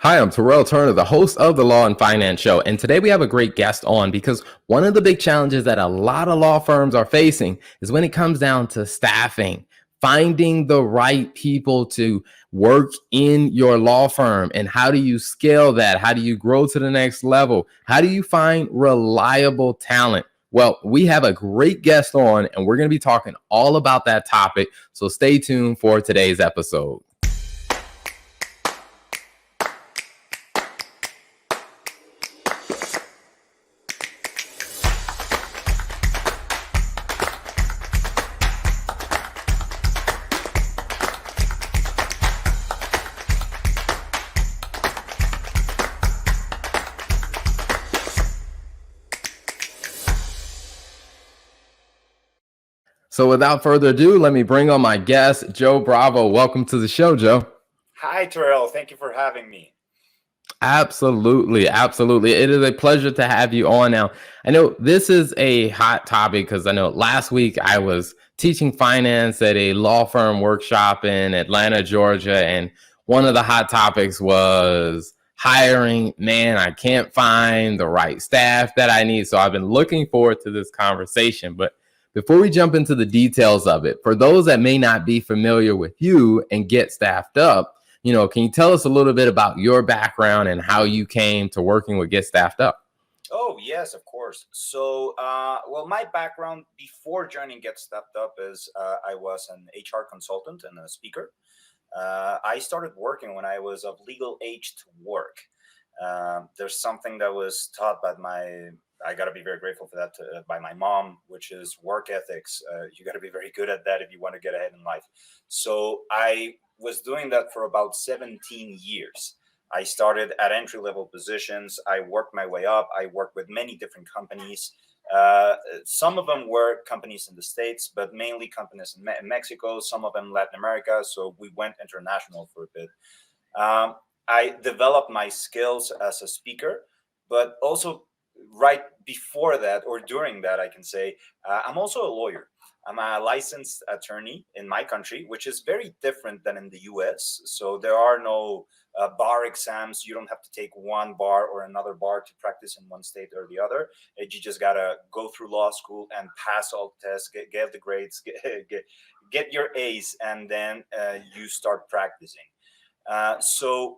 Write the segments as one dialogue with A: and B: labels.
A: Hi, I'm Terrell Turner, the host of the Law and Finance Show. And today we have a great guest on because one of the big challenges that a lot of law firms are facing is when it comes down to staffing, finding the right people to work in your law firm. And how do you scale that? How do you grow to the next level? How do you find reliable talent? Well, we have a great guest on, and we're going to be talking all about that topic. So stay tuned for today's episode. So without further ado, let me bring on my guest, Joe Bravo. Welcome to the show, Joe.
B: Hi, Terrell. Thank you for having me.
A: Absolutely. It is a pleasure to have you on. Now, I know this is a hot topic because I know last week I was teaching finance at a law firm workshop in Atlanta, Georgia, and one of the hot topics was hiring. Man, I can't find the right staff that I need. So I've been looking forward to this conversation. But before we jump into the details of it, for those that may not be familiar with you and Get Staffed Up, can you tell us a little bit about your background and how you came to working with Get Staffed Up?
B: Oh, yes, of course. So, my background before joining Get Staffed Up is I was an HR consultant and a speaker. I started working when I was of legal age to work. There's something that was taught by I got to be very grateful for that by my mom, which is work ethics. You got to be very good at that if you want to get ahead in life. So I was doing that for about 17 years. I started at entry-level positions. I worked my way up. I worked with many different companies. Some of them were companies in the States, but mainly companies in Mexico, some of them Latin America. So we went international for a bit. I developed my skills as a speaker, but also right before that or during that, I can say, I'm also a lawyer. I'm a licensed attorney in my country, which is very different than in the US. So there are no bar exams. You don't have to take one bar or another bar to practice in one state or the other. You just got to go through law school and pass all the tests, get the grades, get your A's, and then you start practicing. So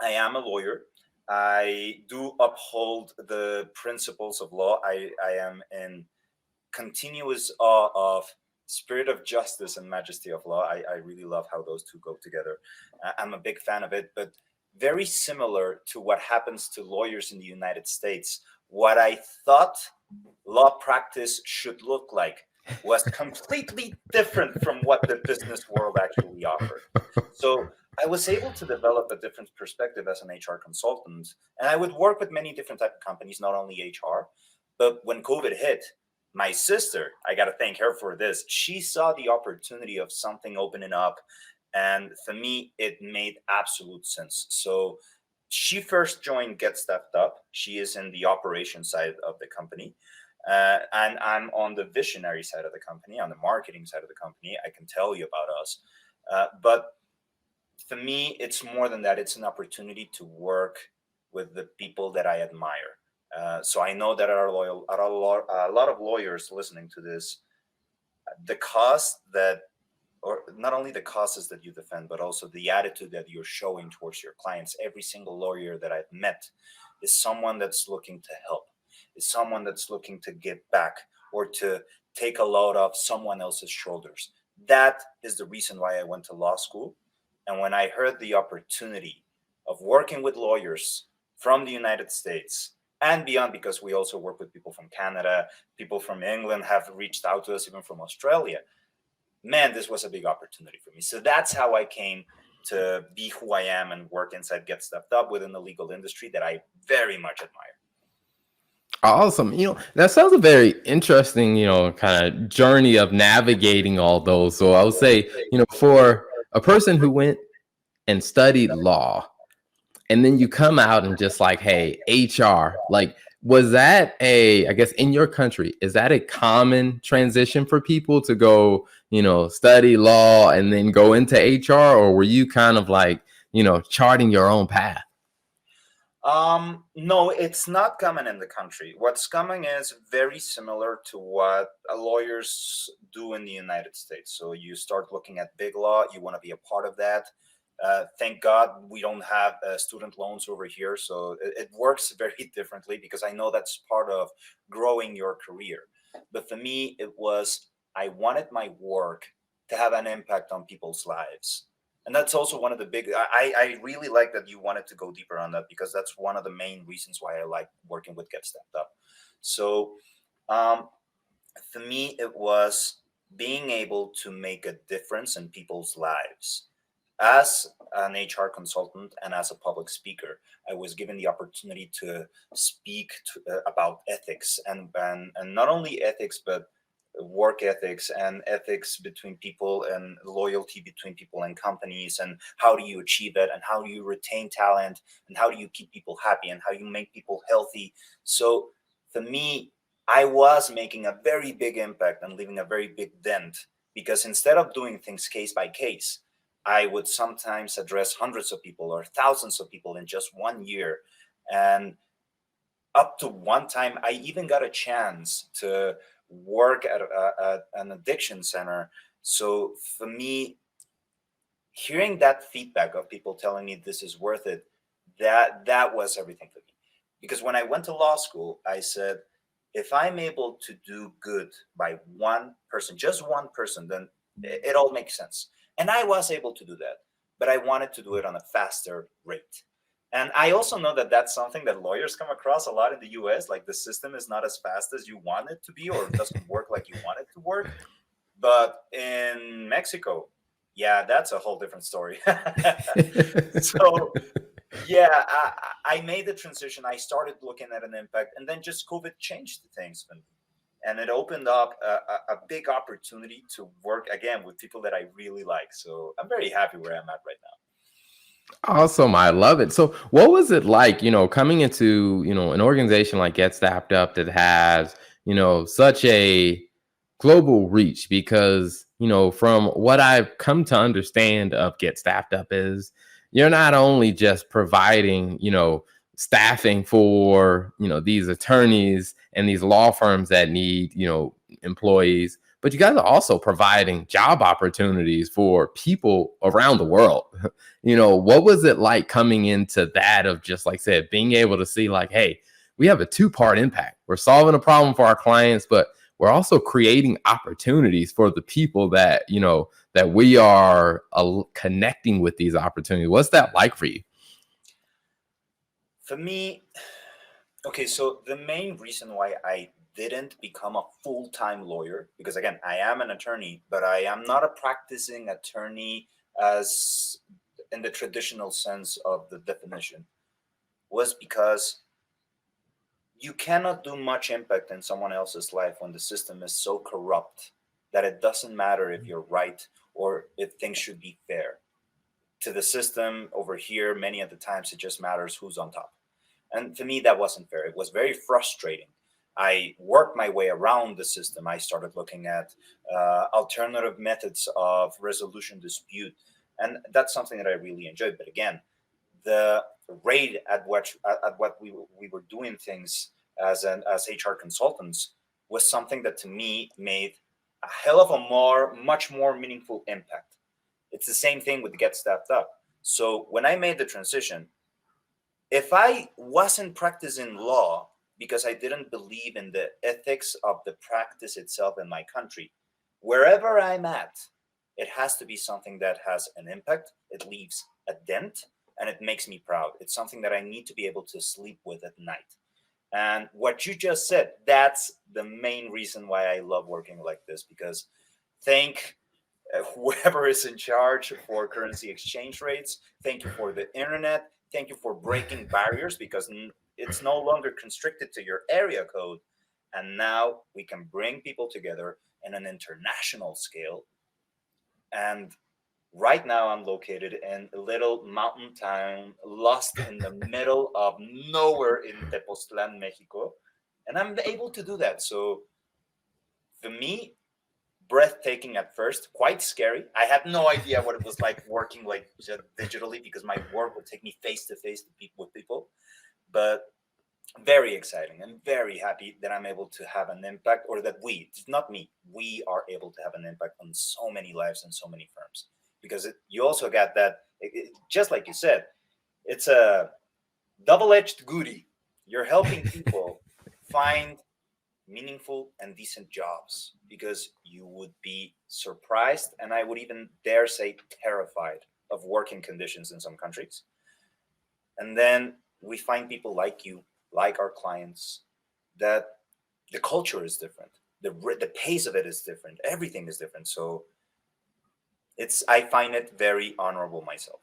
B: I am a lawyer. I do uphold the principles of law. I am in continuous awe of spirit of justice and majesty of law. I really love how those two go together. I'm a big fan of it, but very similar to what happens to lawyers in the United States. What I thought law practice should look like was completely different from what the business world actually offered. So I was able to develop a different perspective as an HR consultant, and I would work with many different types of companies, not only HR. But when COVID hit, my sister, I got to thank her for this. She saw the opportunity of something opening up. And for me, it made absolute sense. So she first joined Get Staffed Up. She is in the operation side of the company. And I'm on the visionary side of the company, on the marketing side of the company. I can tell you about us. But for me, it's more than that. It's an opportunity to work with the people that I admire. So I know that a lot of lawyers listening to this, the cost that, or not only the causes that you defend, but also the attitude that you're showing towards your clients. Every single lawyer that I've met is someone that's looking to help, is someone that's looking to give back or to take a load off someone else's shoulders. That is the reason why I went to law school. And when I heard the opportunity of working with lawyers from the United States and beyond, because we also work with people from Canada, people from England have reached out to us, even from Australia. Man, this was a big opportunity for me. So that's how I came to be who I am and work inside Get Staffed Up within the legal industry that I very much admire.
A: Awesome. That sounds a very interesting, kind of journey of navigating all those. So I would say, for a person who went and studied law, and then you come out and just like, hey, HR, like, was that I guess in your country, is that a common transition for people to go, study law and then go into HR? Or were you kind of like, charting your own path?
B: No, it's not common in the country. What's coming is very similar to what lawyers do in the United States. So you start looking at big law, you want to be a part of that. Thank God we don't have student loans over here. So it works very differently because I know that's part of growing your career. But for me, it was I wanted my work to have an impact on people's lives. And that's also one of the big I really like that you wanted to go deeper on that because that's one of the main reasons why I like working with Get Stepped Up. So um, for me it was being able to make a difference in people's lives. As an HR consultant and as a public speaker, I was given the opportunity to speak about ethics and not only ethics but work ethics and ethics between people and loyalty between people and companies, and how do you achieve it, and how do you retain talent, and how do you keep people happy, and how you make people healthy. So for me, I was making a very big impact and leaving a very big dent, because instead of doing things case by case, I would sometimes address hundreds of people or thousands of people in just 1 year. And up to one time I even got a chance to work at an addiction center. So for me, hearing that feedback of people telling me this is worth it, that was everything for me. Because when I went to law school, I said, if I'm able to do good by one person, just one person, then it all makes sense. And I was able to do that, but I wanted to do it on a faster rate. And I also know that that's something that lawyers come across a lot in the US. Like the system is not as fast as you want it to be, or it doesn't work like you want it to work. But in Mexico, yeah, that's a whole different story. So yeah, I made the transition. I started looking at an impact, and then just COVID changed things for me. And it opened up a big opportunity to work again with people that I really like. So I'm very happy where I'm at right now.
A: Awesome. I love it. So what was it like, coming into, an organization like Get Staffed Up that has, such a global reach? Because, from what I've come to understand of Get Staffed Up is you're not only just providing, staffing for, these attorneys and these law firms that need, employees, but you guys are also providing job opportunities for people around the world. What was it like coming into that, of just like I said, being able to see like, hey, we have a two-part impact. We're solving a problem for our clients, but we're also creating opportunities for the people that, that we are connecting with these opportunities. What's that like for you?
B: For me, okay, so the main reason why I didn't become a full-time lawyer, because again, I am an attorney, but I am not a practicing attorney as in the traditional sense of the definition, was because you cannot do much impact in someone else's life when the system is so corrupt that it doesn't matter if you're right or if things should be fair. To the system over here, many of the times it just matters who's on top. And to me, that wasn't fair. It was very frustrating. I worked my way around the system. I started looking at alternative methods of resolution dispute. And that's something that I really enjoyed. But again, the rate at what we were doing things as HR consultants was something that to me made a hell of a much more meaningful impact. It's the same thing with Get Stepped Up. So when I made the transition, if I wasn't practicing law because I didn't believe in the ethics of the practice itself in my country, wherever I'm at, it has to be something that has an impact. It leaves a dent and it makes me proud. It's something that I need to be able to sleep with at night. And what you just said, that's the main reason why I love working like this, because thank whoever is in charge for currency exchange rates. Thank you for the internet. Thank you for breaking barriers, because it's no longer constricted to your area code. And now we can bring people together in an international scale. And right now I'm located in a little mountain town lost in the middle of nowhere in Tepoztlan, Mexico. And I'm able to do that. So for me, breathtaking at first, quite scary. I had no idea what it was like working like digitally, because my work would take me face to face with people. but very exciting and very happy that I'm able to have an impact, or that it's not me, we are able to have an impact on so many lives and so many firms. Because you also got that, just like you said, it's a double-edged goodie. You're helping people find meaningful and decent jobs, because you would be surprised, and I would even dare say terrified, of working conditions in some countries. And then we find people like you, like our clients, that the culture is different, the pace of it is different, everything is different. So I find it very honorable myself.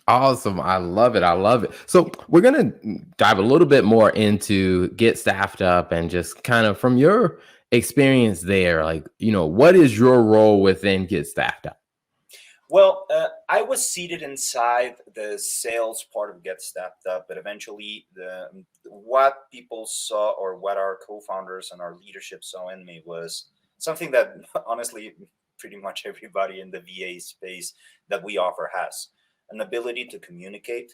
A: Awesome. I love it. I love it. So we're going to dive a little bit more into Get Staffed Up, and just kind of from your experience there, like, what is your role within Get Staffed Up?
B: Well, I was seated inside the sales part of Get Staffed Up, but eventually what people saw, or what our co-founders and our leadership saw in me, was something that honestly pretty much everybody in the VA space that we offer has: an ability to communicate,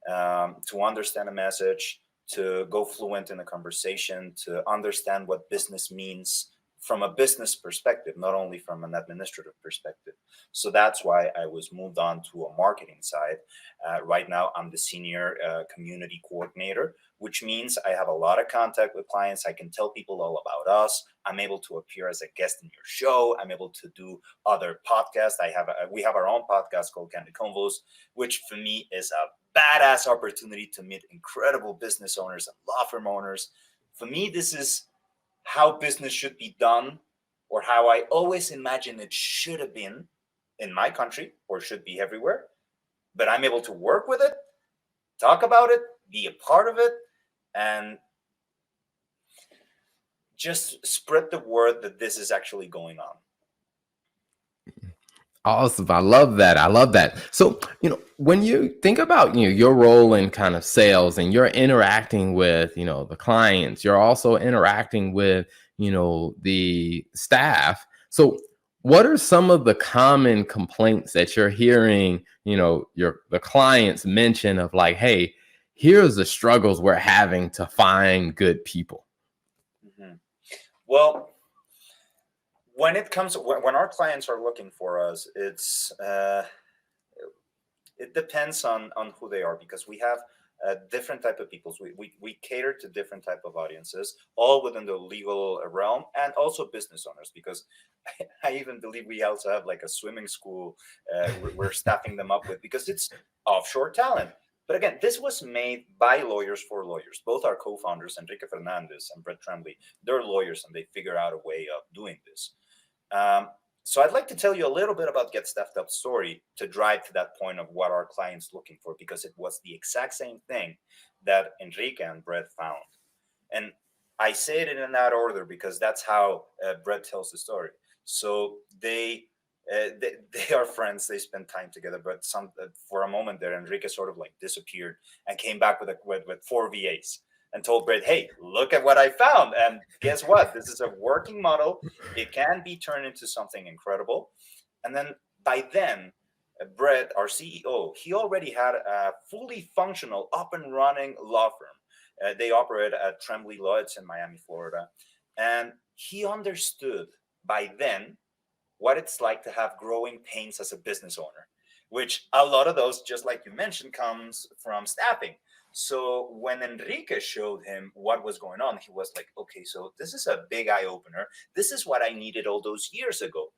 B: to understand a message, to go fluent in a conversation, to understand what business means from a business perspective, not only from an administrative perspective. So that's why I was moved on to a marketing side. Right now, I'm the senior community coordinator, which means I have a lot of contact with clients. I can tell people all about us. I'm able to appear as a guest in your show. I'm able to do other podcasts. We have our own podcast called Candid Convos, which for me is a badass opportunity to meet incredible business owners and law firm owners. For me, this is how business should be done, or how I always imagine it should have been in my country, or should be everywhere. But I'm able to work with it, talk about it, be a part of it, and just spread the word that this is actually going on.
A: Awesome. I love that. I love that. So, when you think about, your role in kind of sales, and you're interacting with, the clients, you're also interacting with, the staff. So what are some of the common complaints that you're hearing, the clients mention, of like, hey, here's the struggles we're having to find good people?
B: Mm-hmm. Well, when our clients are looking for us, it depends on who they are, because we have different type of people. We cater to different type of audiences, all within the legal realm, and also business owners, because I even believe we also have like a swimming school we're staffing them up with, because it's offshore talent. But again, this was made by lawyers for lawyers. Both our co-founders, Enrique Fernandez and Brett Tremblay, they're lawyers, and they figure out a way of doing this. So I'd like to tell you a little bit about Get Staffed Up's story to drive to that point of what our clients looking for, because it was the exact same thing that Enrique and Brett found. And I say it in that order because that's how Brett tells the story. So they are friends. They spend time together, but for a moment there, Enrique sort of like disappeared and came back with 4 VAs. And told Brett, hey, look at what I found. And guess what? This is a working model. It can be turned into something incredible. And then by then, Brett, our CEO, he already had a fully functional, up and running law firm. They operate at Tremblay Law. It's in Miami, Florida. And he understood by then what it's like to have growing pains as a business owner, which a lot of those, just like you mentioned, comes from staffing. So when Enrique showed him what was going on, he was like, okay, so this is a big eye opener. This is what I needed all those years ago.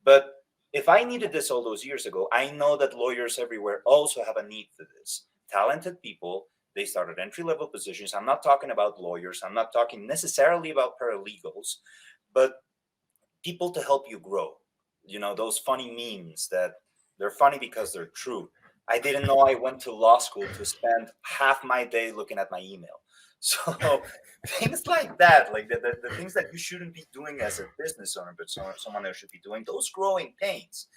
B: But if I needed this all those years ago, I know that lawyers everywhere also have a need for this. Talented people, they started entry-level positions. I'm not talking about lawyers. I'm not talking necessarily about paralegals, but people to help you grow. Those funny memes that they're funny because they're true. I didn't know I went to law school to spend half my day looking at my email. So things like that, like the things that you shouldn't be doing as a business owner, but someone else should be doing, those growing pains.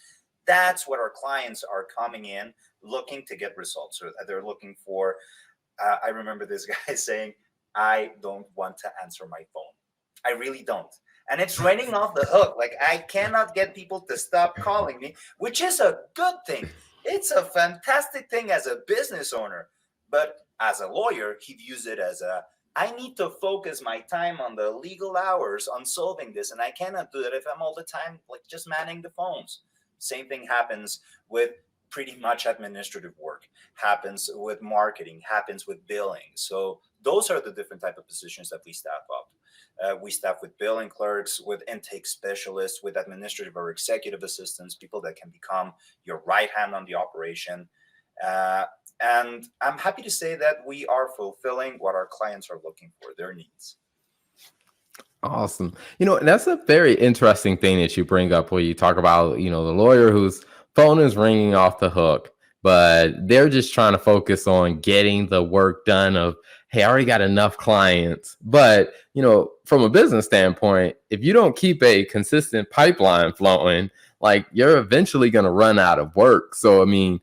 B: That's what our clients are coming in looking to get results. Or they're looking for, I remember this guy saying, I don't want to answer my phone. I really don't. And it's raining off the hook. Like, I cannot get people to stop calling me, which is a good thing. It's a fantastic thing as a business owner. But as a lawyer, he views it as I need to focus my time on the legal hours on solving this, and I cannot do that if I'm all the time like just manning the phones. Same thing happens with pretty much administrative work, happens with marketing, happens with billing. So those are the different type of positions that we staff up. We staff with billing clerks, with intake specialists, with administrative or executive assistants, people that can become your right hand on the operation. And I'm happy to say that we are fulfilling what our clients are looking for, their needs.
A: Awesome. And that's a very interesting thing that you bring up where you talk about, the lawyer whose phone is ringing off the hook, but they're just trying to focus on getting the work done of, hey, I already got enough clients. But, from a business standpoint, if you don't keep a consistent pipeline flowing, like you're eventually going to run out of work. So, I mean,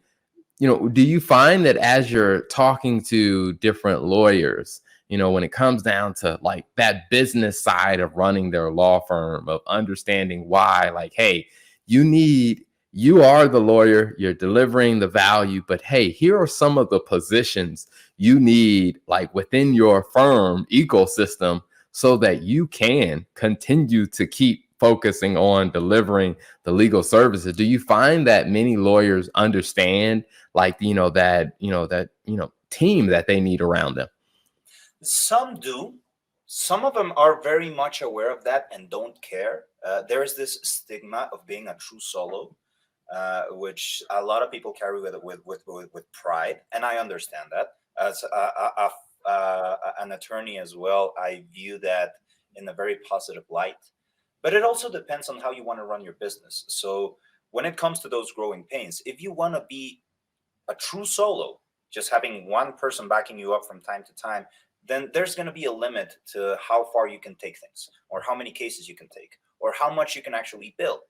A: do you find that as you're talking to different lawyers, when it comes down to like that business side of running their law firm, of understanding why, like, hey, you are the lawyer, you're delivering the value, but hey, here are some of the positions you need like within your firm ecosystem so that you can continue to keep focusing on delivering the legal services. Do you find that many lawyers understand like, that team that they need around them?
B: Some do. Some of them are very much aware of that and don't care. There is this stigma of being a true solo, which a lot of people carry with pride, and I understand that. As an attorney as well, I view that in a very positive light. But it also depends on how you want to run your business. So when it comes to those growing pains, if you want to be a true solo, just having one person backing you up from time to time, then there's going to be a limit to how far you can take things, or how many cases you can take, or how much you can actually bill.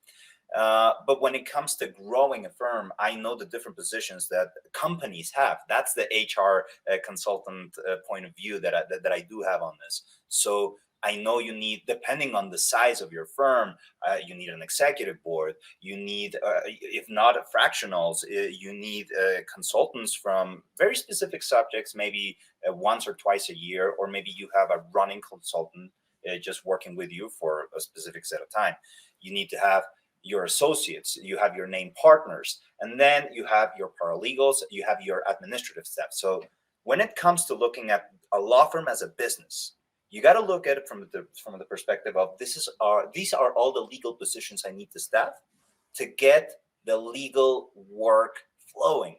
B: But when it comes to growing a firm, I know the different positions that companies have. That's the HR consultant point of view that I do have on this. So I know you need, depending on the size of your firm, you need an executive board. You need, if not fractionals, you need consultants from very specific subjects, maybe once or twice a year, or maybe you have a running consultant just working with you for a specific set of time. You need to have your associates, you have your named partners, and then you have your paralegals, you have your administrative staff. So when it comes to looking at a law firm as a business, you got to look at it from the perspective of these are all the legal positions I need to staff to get the legal work flowing.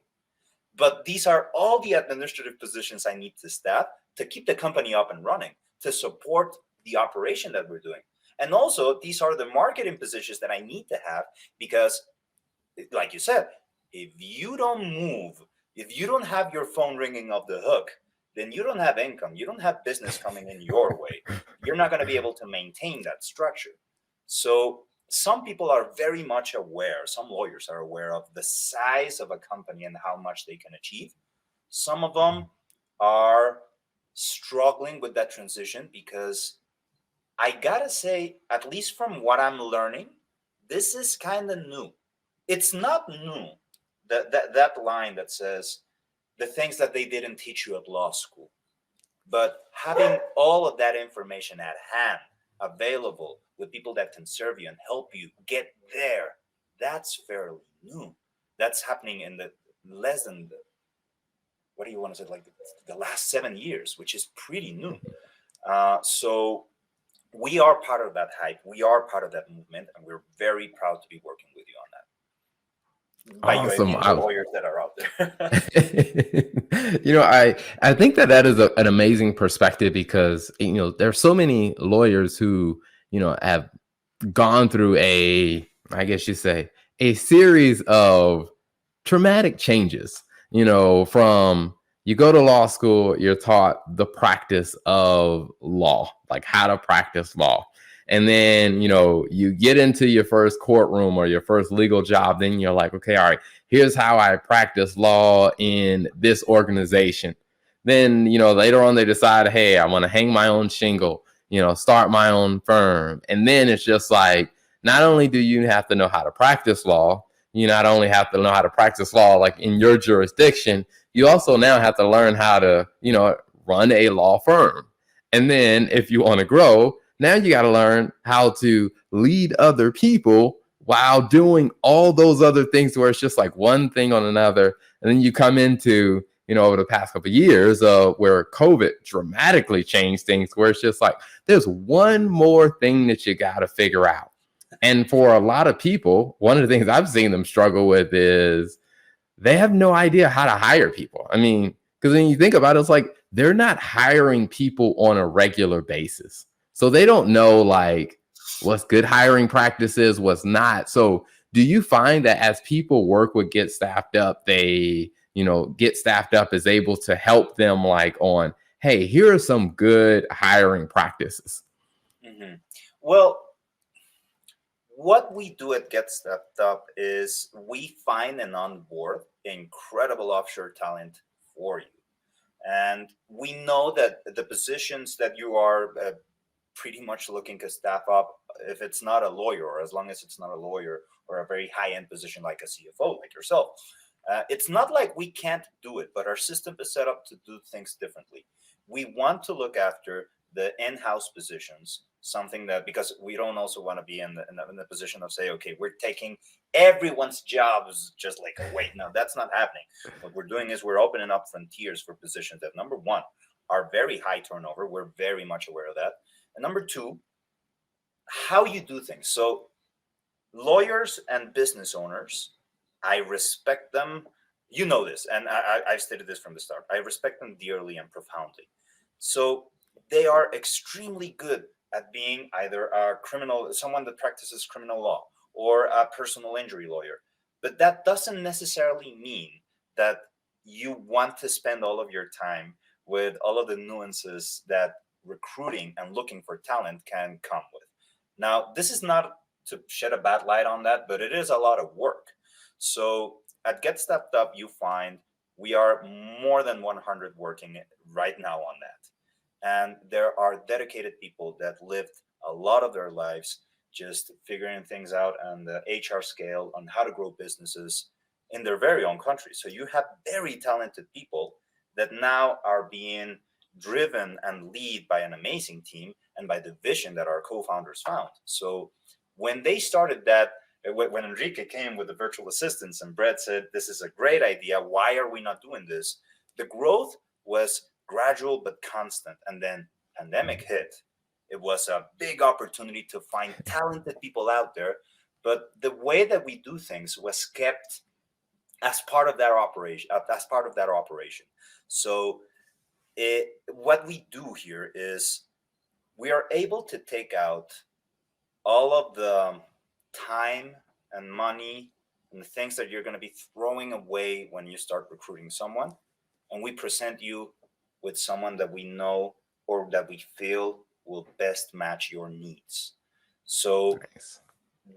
B: But these are all the administrative positions I need to staff to keep the company up and running, to support the operation that we're doing. And also, these are the marketing positions that I need to have because, like you said, if you don't move, if you don't have your phone ringing off the hook, then you don't have income. You don't have business coming in your way. You're not going to be able to maintain that structure. So some people are very much aware, some lawyers are aware of the size of a company and how much they can achieve. Some of them are struggling with that transition because I gotta say, at least from what I'm learning, this is kind of new. It's not new. That line that says the things that they didn't teach you at law school, but having all of that information at hand, available with people that can serve you and help you get there, that's fairly new. That's happening in the less than what do you want to say, like the last 7 years, which is pretty new. So we are part of that hype. We are part of that movement, and we're very proud to be working with you on that. By
A: Awesome.
B: you, the lawyers that are out there.
A: I think that is an amazing perspective because, there's so many lawyers who, have gone through I guess you say, a series of traumatic changes, from you go to law school, you're taught the practice of law, like how to practice law. And then, you get into your first courtroom or your first legal job. Then you're like, okay, all right, here's how I practice law in this organization. Then, later on they decide, hey, I want to hang my own shingle, start my own firm. And then it's just like, not only do you have to know how to practice law, you not only have to know how to practice law like in your jurisdiction, you also now have to learn how to, run a law firm. And then if you want to grow, now you got to learn how to lead other people while doing all those other things where it's just like one thing on another. And then you come into, over the past couple of years where COVID dramatically changed things, where it's just like, there's one more thing that you got to figure out. And for a lot of people, one of the things I've seen them struggle with is they have no idea how to hire people. I mean, because when you think about it, it's like they're not hiring people on a regular basis. So they don't know like what's good hiring practices, what's not. So do you find that as people work with Get Staffed Up, they, Get Staffed Up is able to help them like on, hey, here are some good hiring practices?
B: Mm-hmm. Well, what we do at Get Stepped Up is we find and onboard incredible offshore talent for you. And we know that the positions that you are pretty much looking to staff up, if it's not a lawyer, or as long as it's not a lawyer or a very high-end position like a CFO, like yourself, it's not like we can't do it, but our system is set up to do things differently. We want to look after the in-house positions, something that, because we don't also want to be in the position of say, okay, we're taking everyone's jobs just like away. No, that's not happening. What we're doing is we're opening up frontiers for positions that, number one, are very high turnover. We're very much aware of that. And number two, how you do things. So lawyers and business owners, I respect them. You know this, and I've stated this from the start. I respect them dearly and profoundly. So they are extremely good at being either a criminal, someone that practices criminal law, or a personal injury lawyer. But that doesn't necessarily mean that you want to spend all of your time with all of the nuances that recruiting and looking for talent can come with. Now, this is not to shed a bad light on that, but it is a lot of work. So at Get Stepped Up, you find we are more than 100 working right now on that. And there are dedicated people that lived a lot of their lives just figuring things out on the HR scale on how to grow businesses in their very own country. So you have very talented people that now are being driven and lead by an amazing team and by the vision that our co-founders found. So when they started that, when Enrique came with the virtual assistants and Brett said, this is a great idea, why are we not doing this? The growth was gradual but constant. And then pandemic hit. It was a big opportunity to find talented people out there. But the way that we do things was kept as part of that operation. So what we do here is we are able to take out all of the time and money and the things that you're going to be throwing away when you start recruiting someone. And we present you with someone that we know or that we feel will best match your needs. So nice.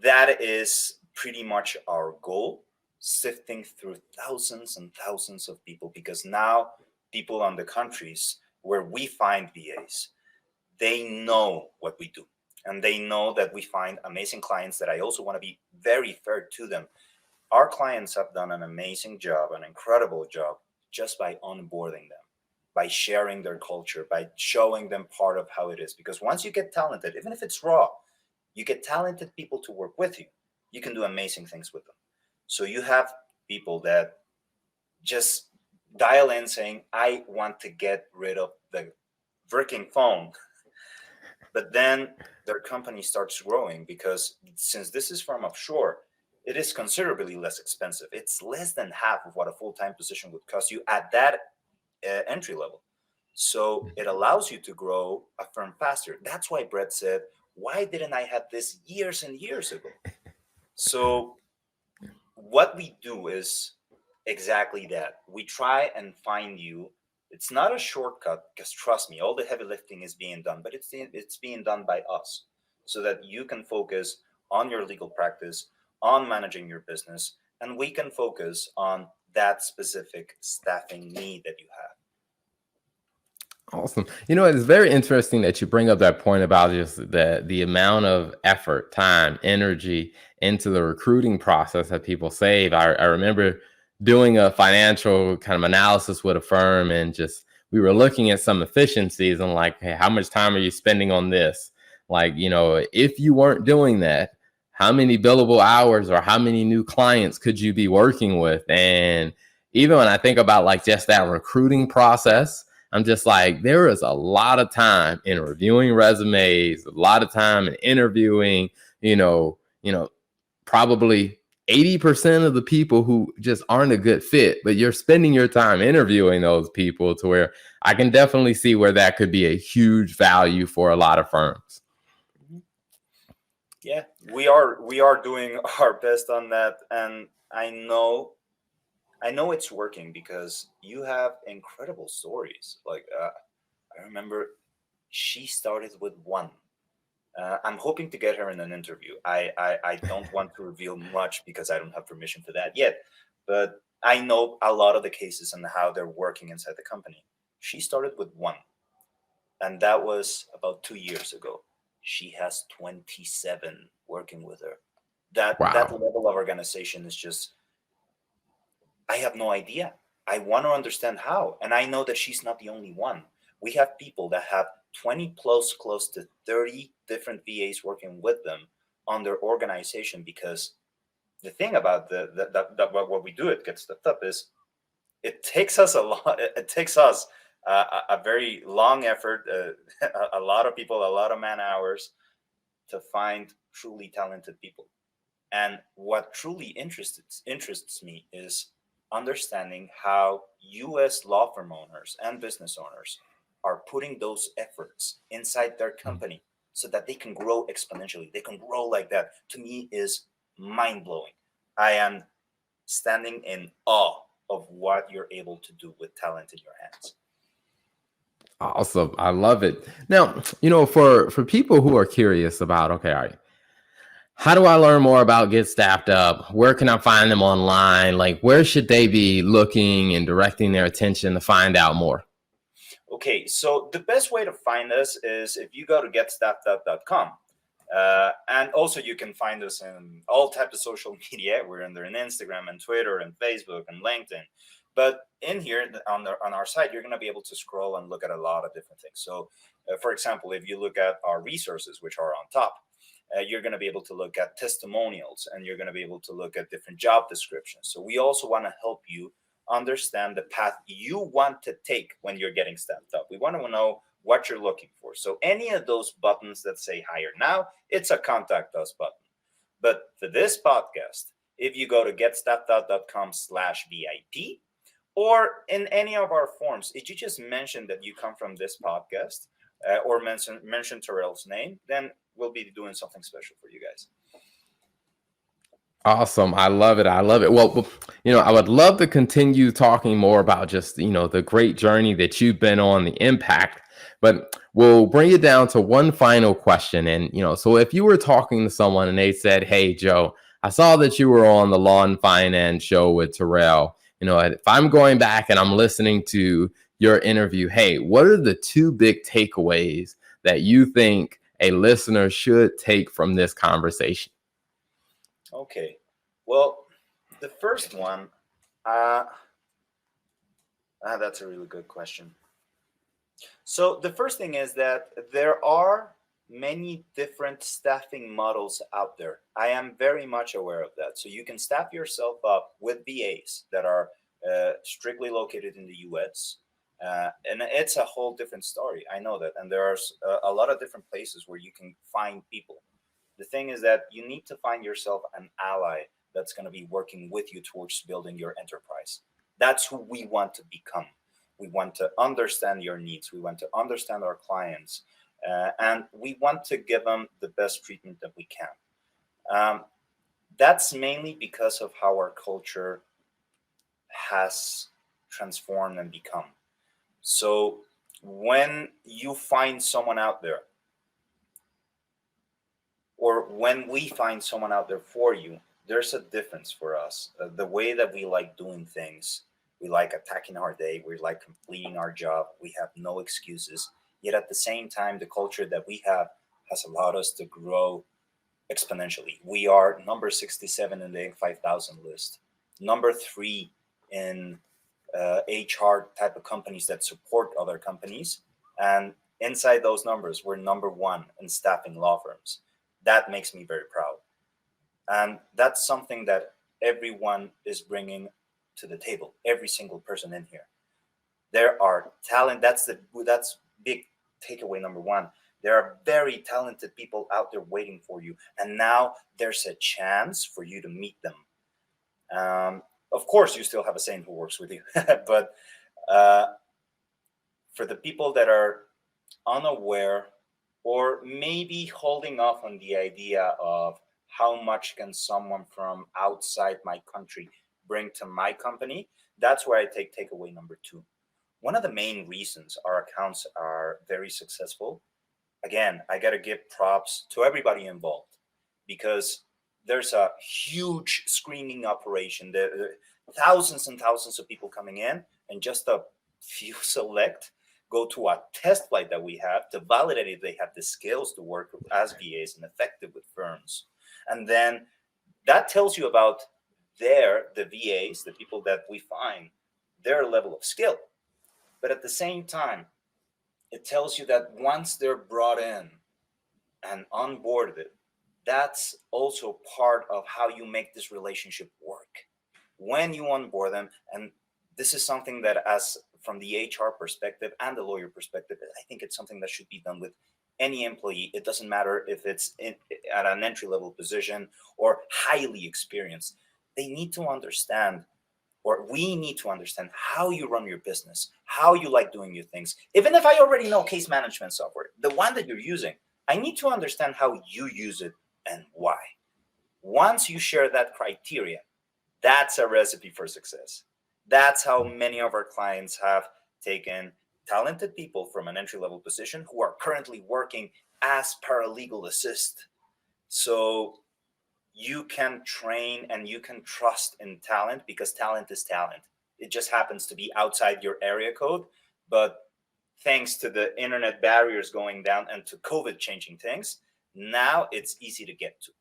B: That is pretty much our goal, sifting through thousands and thousands of people, because now people on the countries where we find VAs, they know what we do. And they know that we find amazing clients that I also want to be very fair to them. Our clients have done an amazing job, an incredible job, just by onboarding them, by sharing their culture, by showing them part of how it is. Because once you get talented, even if it's raw, you get talented people to work with you, you can do amazing things with them. So you have people that just dial in saying, I want to get rid of the working phone. But then their company starts growing because since this is from offshore, it is considerably less expensive. It's less than half of what a full-time position would cost you at that entry level. So it allows you to grow a firm faster. That's why Brett said, why didn't I have this years and years ago? So what we do is exactly that. We try and find you. It's not a shortcut, because trust me, all the heavy lifting is being done, but it's being done by us so that you can focus on your legal practice, on managing your business, and we can focus on that specific staffing need that you have.
A: Awesome. It's very interesting that you bring up that point about just the amount of effort, time, energy into the recruiting process that people save. I remember doing a financial kind of analysis with a firm, and just we were looking at some efficiencies and like, hey, how much time are you spending on this? Like, if you weren't doing that, how many billable hours or how many new clients could you be working with? And even when I think about like just that recruiting process, I'm just like, there is a lot of time in reviewing resumes, a lot of time in interviewing, probably 80% of the people who just aren't a good fit, but you're spending your time interviewing those people, to where I can definitely see where that could be a huge value for a lot of firms.
B: Yeah, we are doing our best on that, and I know it's working because you have incredible stories. Like I remember she started with one. I'm hoping to get her in an interview. I don't want to reveal much because I don't have permission for that yet, but I know a lot of the cases and how they're working inside the company. She started with one, and that was about 2 years ago. She has 27 working with her. That
A: Wow.
B: level of organization is just, I have no idea. I want to understand how. And I know that she's not the only one. We have people that have 20 plus, close to 30 different VAs working with them on their organization, because the thing about what we do at Get Stepped Up is it takes us a lot. It takes us a very long effort, a lot of people, a lot of man hours to find truly talented people. And what truly interests me is understanding how U.S. law firm owners and business owners are putting those efforts inside their company so that they can grow exponentially. They can grow like that. To me, is mind blowing. I am standing in awe of what you're able to do with talent in your hands.
A: Awesome. I love it. Now, for people who are curious about, okay, all right, how do I learn more about Get Staffed Up? Where can I find them online? Like, where should they be looking and directing their attention to find out more?
B: Okay, so the best way to find us is if you go to getstaffedup.com. And also you can find us in all types of social media. We're under in Instagram and Twitter and Facebook and LinkedIn. But in here on our site, you're going to be able to scroll and look at a lot of different things. So, for example, if you look at our resources, which are on top, you're going to be able to look at testimonials, and you're going to be able to look at different job descriptions. So we also want to help you understand the path you want to take when you're getting staffed up. We want to know what you're looking for. So any of those buttons that say hire now, it's a contact us button. But for this podcast, if you go to getstaffedup.com/VIP, or in any of our forms, if you just mention that you come from this podcast, or mention Terrell's name, then we'll be doing something special for you guys.
A: Awesome. I love it. I love it. Well, I would love to continue talking more about just, the great journey that you've been on, the impact, but we'll bring it down to one final question. And, so if you were talking to someone and they said, hey, Joe, I saw that you were on the Law and Finance show with Terrell. If I'm going back and I'm listening to your interview, hey, what are the two big takeaways that you think a listener should take from this conversation?
B: Okay. Well, the first one, that's a really good question. So the first thing is that there are many different staffing models out there. I am very much aware of that. So you can staff yourself up with VAs that are strictly located in the US. And it's a whole different story. I know that. And there are a lot of different places where you can find people. The thing is that you need to find yourself an ally that's going to be working with you towards building your enterprise. That's who we want to become. We want to understand your needs. We want to understand our clients. And we want to give them the best treatment that we can. That's mainly because of how our culture has transformed and become. So when you find someone out there, or when we find someone out there for you, there's a difference for us. The way that we like doing things, we like attacking our day, we like completing our job, we have no excuses. Yet at the same time, the culture that we have has allowed us to grow exponentially. We are number 67 in the Inc. 5000 list, number 3 in HR type of companies that support other companies. And inside those numbers, we're number one in staffing law firms. That makes me very proud. And that's something that everyone is bringing to the table, every single person in here. There are talent. That's big takeaway number one. There are very talented people out there waiting for you. And now there's a chance for you to meet them. Of course, you still have a saint who works with you. But for the people that are unaware or maybe holding off on the idea of how much can someone from outside my country bring to my company, that's where I take takeaway number two. One of the main reasons our accounts are very successful, again, I got to give props to everybody involved, because there's a huge screening operation. There are thousands and thousands of people coming in, and just a few select go to a test flight that we have to validate if they have the skills to work as VAs and effective with firms. And then that tells you about the VAs, the people that we find, their level of skill. But at the same time, it tells you that once they're brought in and onboarded, that's also part of how you make this relationship work. When you onboard them, and this is something that, as from the HR perspective and the lawyer perspective, I think it's something that should be done with any employee. It doesn't matter if it's at an entry-level position or highly experienced. They need to understand, or we need to understand, how you run your business, how you like doing your things. Even if I already know case management software, the one that you're using, I need to understand how you use it and why. Once you share that criteria, that's a recipe for success. That's how many of our clients have taken talented people from an entry-level position who are currently working as paralegal assist. So you can train and you can trust in talent, because talent is talent. It just happens to be outside your area code. But thanks to the internet barriers going down and to COVID changing things, now it's easy to get to.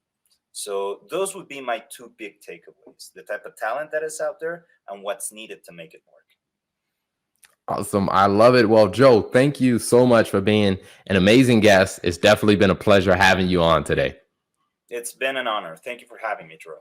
B: So those would be my two big takeaways: the type of talent that is out there and what's needed to make it work.
A: Awesome. I love it. Well, Joe, thank you so much for being an amazing guest. It's definitely been a pleasure having you on today.
B: It's been an honor. Thank you for having me, Drew.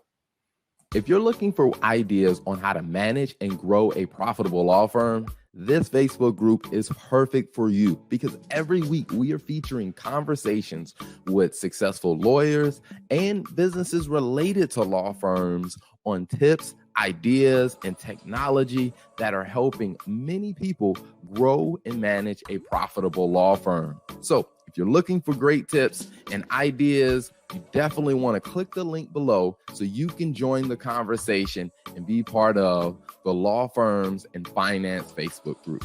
A: If you're looking for ideas on how to manage and grow a profitable law firm, this Facebook group is perfect for you, because every week we are featuring conversations with successful lawyers and businesses related to law firms on tips, ideas, and technology that are helping many people grow and manage a profitable law firm. So if you're looking for great tips and ideas, you definitely want to click the link below so you can join the conversation and be part of the Law Firms and Finance Facebook group.